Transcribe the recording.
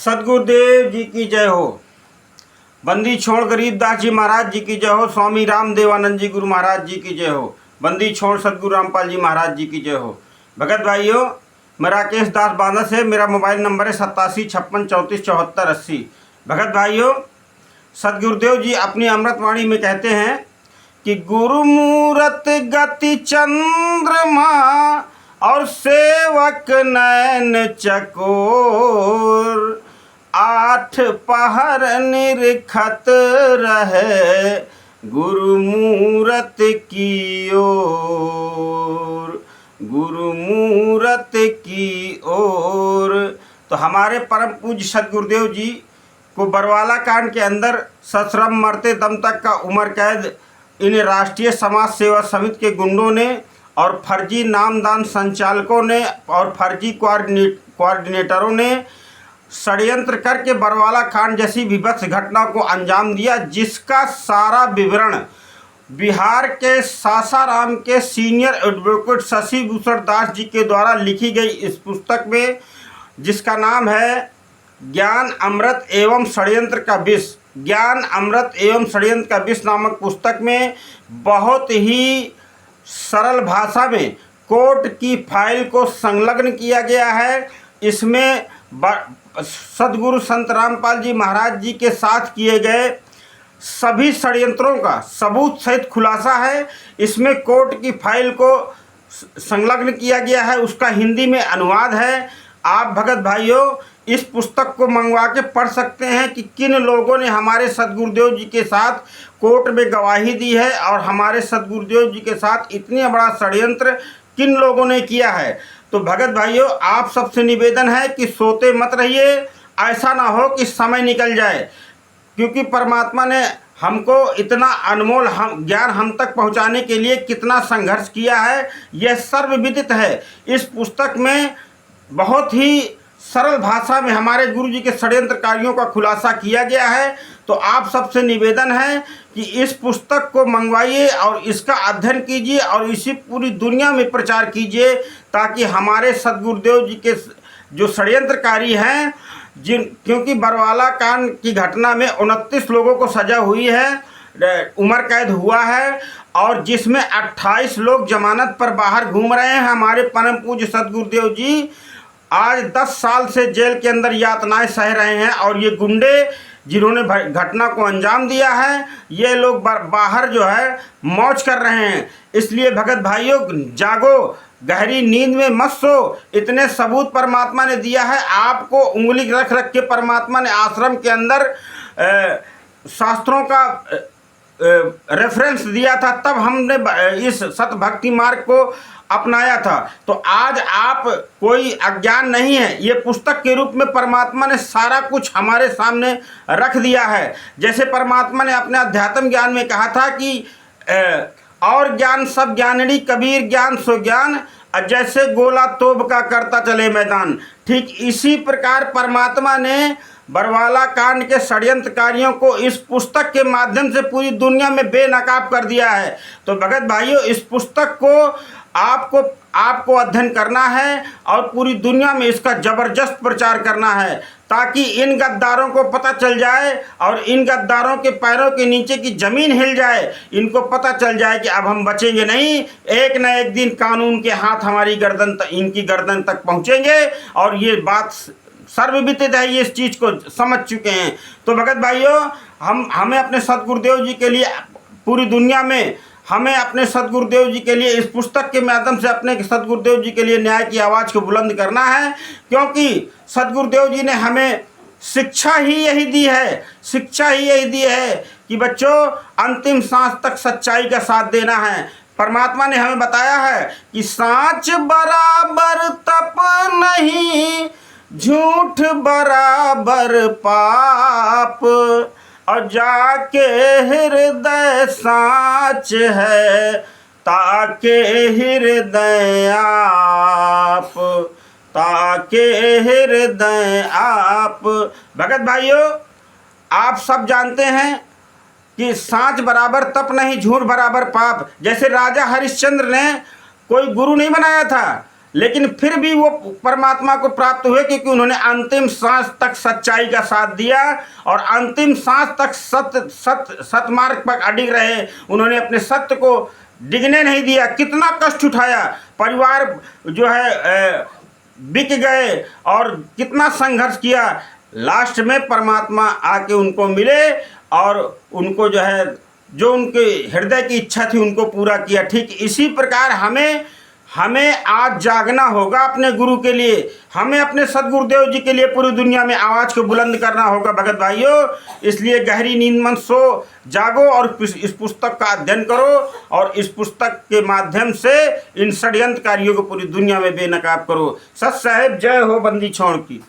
सदगुरुदेव जी की जय हो। बंदी छोड़ गरीबदास जी महाराज जी की जय हो। स्वामी राम देवानंद जी गुरु महाराज जी की जय हो। बंदी छोड़ सदगुरु रामपाल जी महाराज जी की जय हो। भगत भाइयों, मैं राकेश दास बांदस है। मेरा मोबाइल नंबर है 8756347480। भगत भाइयों, सदगुरुदेव जी अपनी अमृतवाणी में कहते हैं कि गुरु मूरत गति चंद्रमा और सेवक नैन चकोर, आठ पहर निरखत रहे गुरु मूरत की ओर, गुरु मूरत की ओर। तो हमारे परम पूज्य सदगुरुदेव जी को बरवाला कांड के अंदर सश्रम मरते दम तक का उम्र कैद इन राष्ट्रीय समाज सेवा समिति के गुंडों ने और फर्जी नामदान संचालकों ने और फर्जी कोऑर्डिनेटरों ने षड्यंत्र करके बरवाला कांड जैसी विभत्स घटना को अंजाम दिया, जिसका सारा विवरण बिहार के सासाराम के सीनियर एडवोकेट शशि भूषण दास जी के द्वारा लिखी गई इस पुस्तक में, जिसका नाम है ज्ञान अमृत एवं षड्यंत्र का विष, ज्ञान अमृत एवं षड्यंत्र का विष नामक पुस्तक में बहुत ही सरल भाषा में कोर्ट की फाइल को संलग्न किया गया है। इसमें सदगुरु संत रामपाल जी महाराज जी के साथ किए गए सभी षड्यंत्रों का सबूत सहित खुलासा है। इसमें कोर्ट की फाइल को संलग्न किया गया है, उसका हिंदी में अनुवाद है। आप भगत भाइयों इस पुस्तक को मंगवा के पढ़ सकते हैं कि किन लोगों ने हमारे सदगुरुदेव जी के साथ कोर्ट में गवाही दी है और हमारे सदगुरुदेव जी के साथ इतनी बड़ा षड्यंत्र किन लोगों ने किया है। तो भगत भाइयों, आप सबसे निवेदन है कि सोते मत रहिए, ऐसा ना हो कि समय निकल जाए, क्योंकि परमात्मा ने हमको इतना अनमोल ज्ञान हम तक पहुंचाने के लिए कितना संघर्ष किया है, यह सर्वविदित है। इस पुस्तक में बहुत ही सरल भाषा में हमारे गुरु जी के षड्यंत्रकारियों का खुलासा किया गया है। तो आप सबसे निवेदन है कि इस पुस्तक को मंगवाइए और इसका अध्ययन कीजिए और इसी पूरी दुनिया में प्रचार कीजिए, ताकि हमारे सदगुरुदेव जी के जो षड्यंत्रकारी हैं, क्योंकि बरवाला कांड की घटना में 29 लोगों को सजा हुई है, उम्र कैद हुआ है, और जिसमें 28 लोग जमानत पर बाहर घूम रहे हैं। हमारे परम पूज्य सदगुरुदेव जी आज 10 साल से जेल के अंदर यातनाएं सह रहे हैं, और ये गुंडे जिन्होंने घटना को अंजाम दिया है, ये लोग बाहर जो है मौज कर रहे हैं। इसलिए भगत भाइयों, जागो, गहरी नींद में मत सो। इतने सबूत परमात्मा ने दिया है आपको, उंगली रख रख के परमात्मा ने आश्रम के अंदर शास्त्रों का रेफरेंस दिया था, तब हमने इस सतभक्ति मार्ग को अपनाया था। तो आज आप कोई अज्ञान नहीं है, ये पुस्तक के रूप में परमात्मा ने सारा कुछ हमारे सामने रख दिया है। जैसे परमात्मा ने अपने अध्यात्म ज्ञान में कहा था कि और ज्ञान सब ज्ञानड़ी, कबीर ज्ञान सो ज्ञान, जैसे गोला तोब का करता चले मैदान। ठीक इसी प्रकार परमात्मा ने बरवाला कांड के षड्यंत्रकारियों को इस पुस्तक के माध्यम से पूरी दुनिया में बेनकाब कर दिया है। तो भगत भाइयों, इस पुस्तक को आपको अध्ययन करना है और पूरी दुनिया में इसका जबरदस्त प्रचार करना है, ताकि इन गद्दारों को पता चल जाए और इन गद्दारों के पैरों के नीचे की जमीन हिल जाए। इनको पता चल जाए कि अब हम बचेंगे नहीं, एक न एक दिन कानून के हाथ हमारी गर्दन इनकी गर्दन तक पहुंचेंगे। और ये बात सर्वविदित है, ये इस चीज़ को समझ चुके हैं। तो भगत भाइयों, हमें अपने सदगुरुदेव जी के लिए पूरी दुनिया में हमें अपने सदगुरुदेव जी के लिए इस पुस्तक के माध्यम से अपने सदगुरुदेव जी के लिए न्याय की आवाज़ को बुलंद करना है, क्योंकि सदगुरुदेव जी ने हमें शिक्षा ही यही दी है, शिक्षा ही यही दी है कि बच्चों अंतिम सांस तक सच्चाई का साथ देना है। परमात्मा ने हमें बताया है कि सांच बराबर तप नहीं, झूठ बराबर पाप, और जाके हृदय साच है, ताके हृदय आप, ताके हृदय आप। भगत भाइयों, आप सब जानते हैं कि सांच बराबर तप नहीं, झूठ बराबर पाप। जैसे राजा हरिश्चंद्र ने कोई गुरु नहीं बनाया था, लेकिन फिर भी वो परमात्मा को प्राप्त हुए क्योंकि उन्होंने अंतिम सांस तक सच्चाई का साथ दिया और अंतिम सांस तक सतमार्ग पर अडिग रहे। उन्होंने अपने सत्य को डिगने नहीं दिया। कितना कष्ट उठाया, परिवार जो है बिक गए और कितना संघर्ष किया। लास्ट में परमात्मा आके उनको मिले और उनको जो है जो उनके हृदय की इच्छा थी उनको पूरा किया। ठीक इसी प्रकार हमें आज जागना होगा अपने गुरु के लिए। हमें अपने सदगुरुदेव जी के लिए पूरी दुनिया में आवाज़ को बुलंद करना होगा भगत भाइयों। इसलिए गहरी नींद मन सो जागो और इस पुस्तक का अध्ययन करो और इस पुस्तक के माध्यम से इन षड्यंत्रकारियों को पूरी दुनिया में बेनकाब करो। सत साहेब जय हो बंदी छोड़ की।